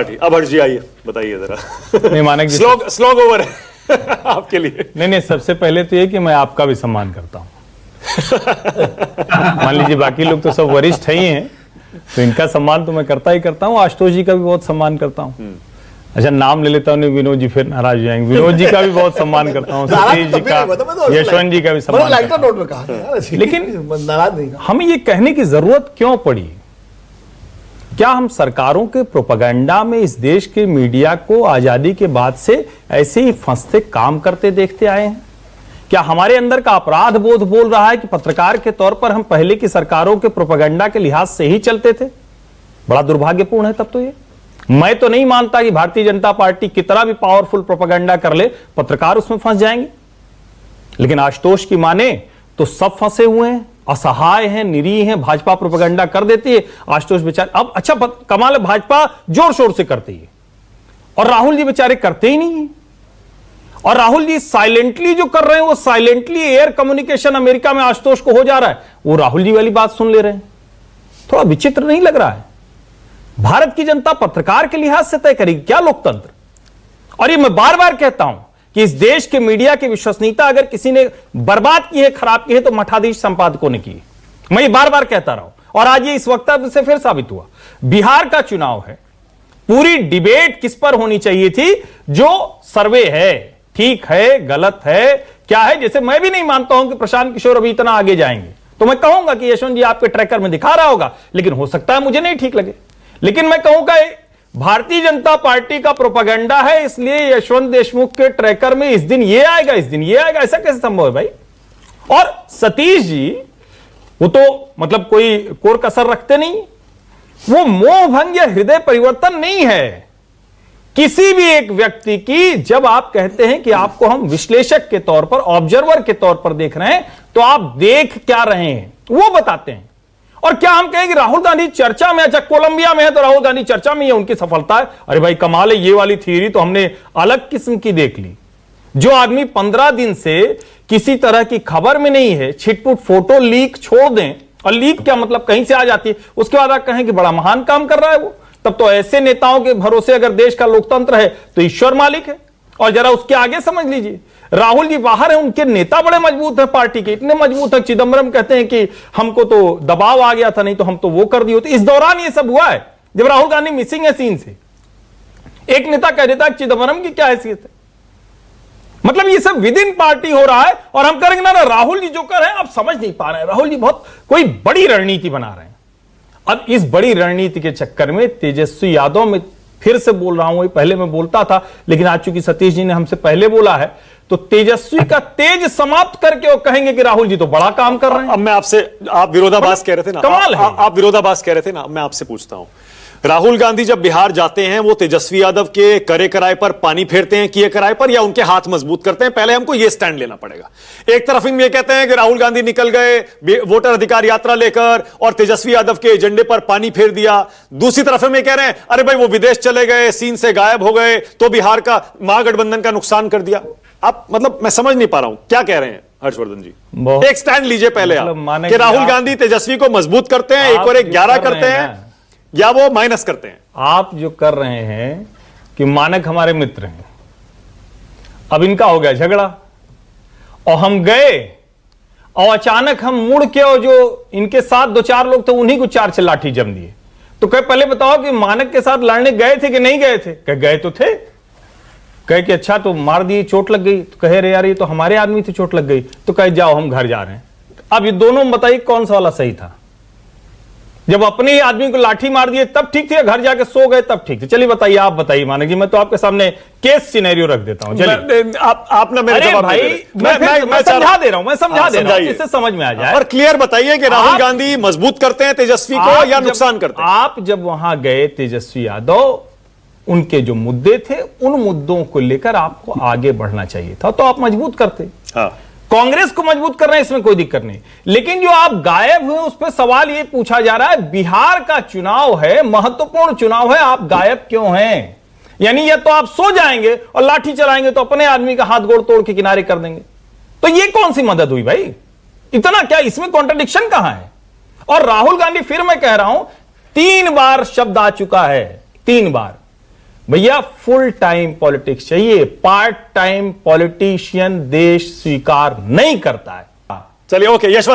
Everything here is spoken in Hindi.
अब हर्ष जी आइए, बताइए जरा। नहीं मानक जी, स्लॉग ओवर है आपके लिए। नहीं, सबसे पहले तो ये कि मैं आपका भी सम्मान करता हूं। मान लीजिए बाकी लोग तो सब वरिष्ठ ही हैं, तो इनका सम्मान तो मैं करता ही करता हूँ। आशुतोष जी का भी बहुत सम्मान करता हूँ। अच्छा, नाम ले लेता हूँ, विनोद जी फिर नाराज हो जाएंगे। विनोद जी का भी बहुत सम्मान करता हूँ, सतीश जी का, यशवंत जी का भी सम्मान करता हूं। लेकिन हमें ये कहने की जरूरत क्यों पड़ी? क्या हम सरकारों के प्रोपेगेंडा में इस देश के मीडिया को आजादी के बाद से ऐसे ही फंसते काम करते देखते आए हैं? क्या हमारे अंदर का अपराध बोध बोल रहा है कि पत्रकार के तौर पर हम पहले की सरकारों के प्रोपेगेंडा के लिहाज से ही चलते थे? बड़ा दुर्भाग्यपूर्ण है तब तो ये। मैं तो नहीं मानता कि भारतीय जनता पार्टी कितना भी पावरफुल प्रोपेगेंडा कर ले, पत्रकार उसमें फंस जाएंगे। लेकिन आशुतोष की माने तो सब फंसे हुए हैं, असहाय हैं, निरीह हैं। भाजपा प्रोपेगेंडा कर देती है, आशुतोष बेचारे। अब अच्छा कमाल है, भाजपा जोर शोर से करती है और राहुल जी बेचारे करते ही नहीं है। और राहुल जी साइलेंटली जो कर रहे हैं, वो साइलेंटली एयर कम्युनिकेशन अमेरिका में आशुतोष को हो जा रहा है, वो राहुल जी वाली बात सुन ले रहे हैं। थोड़ा विचित्र नहीं लग रहा है? भारत की जनता पत्रकार के लिहाज से तय करेगी क्या लोकतंत्र? और ये मैं बार बार कहता हूं कि इस देश के मीडिया की विश्वसनीयता अगर किसी ने बर्बाद की है, खराब की है, तो मठाधीश संपादकों ने की है। मैं ये बार बार कहता रहा हूं और आज ये इस वक्तव्य से फिर साबित हुआ। बिहार का चुनाव है, पूरी डिबेट किस पर होनी चाहिए थी? जो सर्वे है, ठीक है, गलत है, क्या है? जैसे मैं भी नहीं मानता हूं कि प्रशांत किशोर अभी इतना आगे जाएंगे, तो मैं कहूंगा कि यशवंत जी आपके ट्रैकर में दिखा रहा होगा, लेकिन हो सकता है मुझे नहीं ठीक लगे। लेकिन मैं कहूंगा भारतीय जनता पार्टी का प्रोपेगेंडा है, इसलिए यशवंत देशमुख के ट्रैकर में इस दिन ये आएगा, इस दिन ये आएगा। ऐसा कैसे संभव है भाई? और सतीश जी वो तो मतलब कोई कोर कसर रखते नहीं। वो मोह भंग या हृदय परिवर्तन नहीं है किसी भी एक व्यक्ति की। जब आप कहते हैं कि आपको हम विश्लेषक के तौर पर, ऑब्जर्वर के तौर पर देख रहे हैं, तो आप देख क्या रहे हैं वो बताते हैं। और क्या हम कहें कि राहुल गांधी चर्चा में? अच्छा, कोलंबिया में है तो राहुल गांधी चर्चा में है, उनकी सफलता है। अरे भाई कमाल है, ये वाली थियरी तो हमने अलग किस्म की देख ली। जो आदमी 15 दिन से किसी तरह की खबर में नहीं है, छिटपुट फोटो लीक छोड़ दें, और लीक क्या मतलब कहीं से आ जाती है, उसके बाद आप कहें कि बड़ा महान काम कर रहा है वो, तब तो ऐसे नेताओं के भरोसे अगर देश का लोकतंत्र है तो ईश्वर मालिक है। और जरा उसके आगे समझ लीजिए, राहुल जी बाहर है, उनके नेता बड़े मजबूत हैं पार्टी के, इतने मजबूत है चिदम्बरम कहते हैं कि हमको तो दबाव आ गया था, नहीं तो हम तो वो कर दिए होते। इस दौरान ये सब हुआ है जब राहुल गांधी मिसिंग है सीन से। एक नेता कह देता है चिदम्बरम की क्या हैसियत है? मतलब ये सब विद इन पार्टी हो रहा है, और हम करेंगे ना राहुल जी जो कर रहे हैं आप समझ नहीं पा रहे हैं। राहुल जी बहुत कोई बड़ी रणनीति बना रहे हैं। अब इस बड़ी रणनीति के चक्कर में तेजस्वी यादव, में फिर से बोल रहा हूं, पहले मैं बोलता था, लेकिन आज चूंकि सतीश जी ने हमसे पहले बोला है, तो तेजस्वी का तेज समाप्त करके वो कहेंगे कि राहुल जी तो बड़ा काम कर रहे हैं। अब मैं आपसे, आप विरोधाभास कह रहे थे ना, कमाल है। आप विरोधाभास कह रहे थे ना, मैं आपसे पूछता हूं, राहुल गांधी जब बिहार जाते हैं, वो तेजस्वी यादव के करे कराए पर पानी फेरते हैं, किए कराए पर, या उनके हाथ मजबूत करते हैं? पहले हमको यह स्टैंड लेना पड़ेगा। एक तरफ हम ये कहते हैं कि राहुल गांधी निकल गए वोटर अधिकार यात्रा लेकर और तेजस्वी यादव के एजेंडे पर पानी फेर दिया। दूसरी तरफ हम ये कह रहे हैं अरे भाई वो विदेश चले गए, सीन से गायब हो गए, तो बिहार का महागठबंधन का नुकसान कर दिया। आप मतलब मैं समझ नहीं पा रहा हूं क्या कह रहे हैं हर्षवर्धन जी। एक स्टैंड लीजिए पहले आप कि राहुल गांधी तेजस्वी को मजबूत करते हैं, एक और एक 11 करते हैं, या वो माइनस करते हैं? आप जो कर रहे हैं कि मानक हमारे मित्र हैं, अब इनका हो गया झगड़ा और हम गए, और अचानक हम मुड़ के, और जो इनके साथ 2-4 लोग थे उन्हीं को 4 से लाठी जम दिए। तो कहे पहले बताओ कि मानक के साथ लड़ने गए थे कि नहीं गए थे? कहे गए तो थे। कहे कि अच्छा तो मार दिए, चोट लग गई? तो कहे रे यार ये तो हमारे आदमी थे, चोट लग गई। तो कहे जाओ हम घर जा रहे हैं। अब ये दोनों में बताइए कौन सा वाला सही था? जब अपने ही आदमी को लाठी मार दिए तब ठीक थे, घर जाके सो गए तब ठीक थे? चलिए बताइए, आप बताइए मानक जी, मैं तो आपके सामने केस सिनेरियो रख देता हूं। चलिए आप ना मेरे जवाब भाई, मैं समझा दे रहा हूं, मैं समझा दे रहा हूं, इससे समझ में आ जाए। और क्लियर बताइए कि राहुल गांधी मजबूत करते हैं तेजस्वी को या नुकसान करते हैं? आप जब वहां गए, तेजस्वी यादव, उनके जो मुद्दे थे उन मुद्दों को लेकर आपको आगे बढ़ना चाहिए था, तो आप मजबूत करते। कांग्रेस को मजबूत कर रहे हैं, इसमें कोई दिक्कत नहीं। लेकिन जो आप गायब हुए उस पर सवाल ये पूछा जा रहा है, बिहार का चुनाव है, महत्वपूर्ण चुनाव है, आप गायब क्यों हैं? यानी या तो आप सो जाएंगे और लाठी चलाएंगे तो अपने आदमी का हाथ गोड़ तोड़ के किनारे कर देंगे। तो ये कौन सी मदद हुई भाई? इतना क्या, इसमें कॉन्ट्रडिक्शन कहां है? और राहुल गांधी, फिर मैं कह रहा हूं, 3 बार शब्द आ चुका है, 3 बार भैया फुल टाइम पॉलिटिक्स चाहिए, पार्ट टाइम पॉलिटिशियन देश स्वीकार नहीं करता है। चलिए, ओके यशवंत।